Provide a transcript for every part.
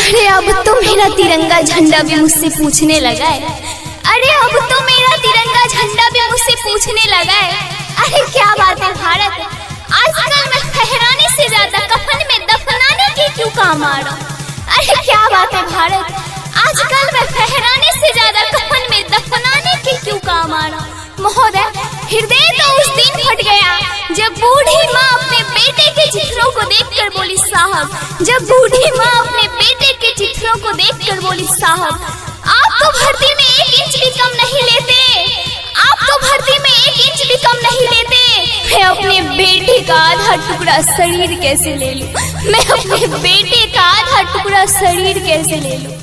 अरे अब तो मेरा तिरंगा झंडा भी मुझसे पूछने लगा है। अरे अब तो मेरा तिरंगा झंडा भी मुझसे पूछने लगा है। अरे क्या बात है भारत, आजकल मैं फहराने से ज्यादा कफन में दफनाने के क्यों काम आ रहा हूँ। अरे क्या बात है भारत, आजकल मैं फहराने से ज्यादा कफन में दफनाने के क्यों काम आ रहा हूँ। महोदय, हृदय तो उस दिन फट गया जब बूढ़ी माँ अपने बेटे के चित्रों को देखकर बोली साहब, जब बूढ़ी माँ अपने बेटे के चित्रों को देखकर बोली साहब, आप तो भर्ती में 1 इंच भी कम नहीं लेते, आप तो भर्ती में 1 इंच भी कम नहीं लेते। मैं अपने बेटे का आधा टुकड़ा शरीर कैसे ले लूं, मैं अपने बेटे का आधा टुकड़ा शरीर कैसे ले लूं।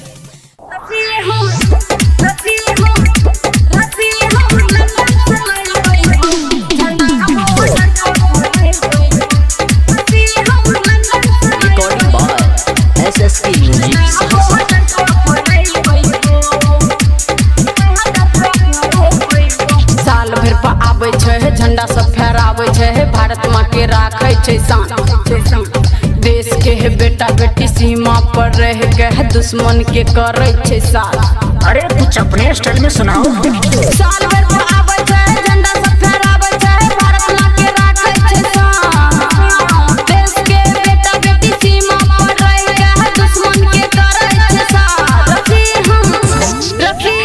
साल भर पर आबै छै झंडा सब फहराबै छै, भारत माँ के राखै छै शान। देश के बेटा बेटी सीमा पर रह के दुश्मन के करै छै साथ। अरे कुछ अपने स्टाइल में सुनाओ। साल भर पर आबै छै झंडा सब फहराबै छै, भारत माँ के राखै छै शान। देश के बेटा बेटी सीमा पर रह के दुश्मन के करै छै साथ। रफी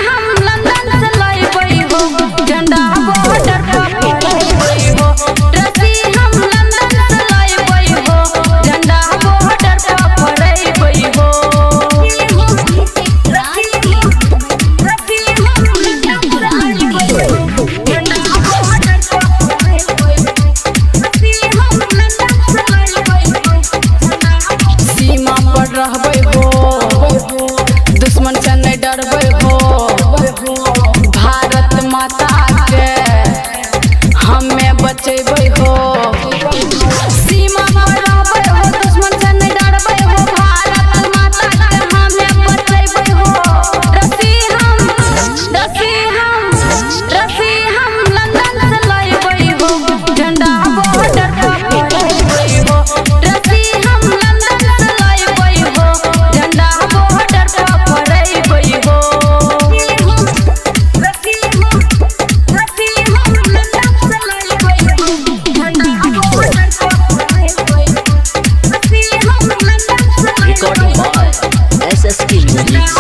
हम लंदन से लइबै हो, झंडा बॉर्डर पर फहराबै हो। रफी हम लंदन से लइबै हो, झंडा बॉर्डर पर फहराबै हो। सीमा पर रहबै हो, दुश्मन से नहीं डरबै हो। भारत माता के हमें बचेबै हो। सीमा पर रहबै हो, दुश्मन से नहीं डरबै हो। भारत माता के हमें बचेबै हो। रफी हम लंदन से लइबै हो, झंडा बॉर्डर पर फहराबै हो। रफी हम लंदन से लइबै हो, झंडा बॉर्डर पर फहराबै हो। Recording by SSK Music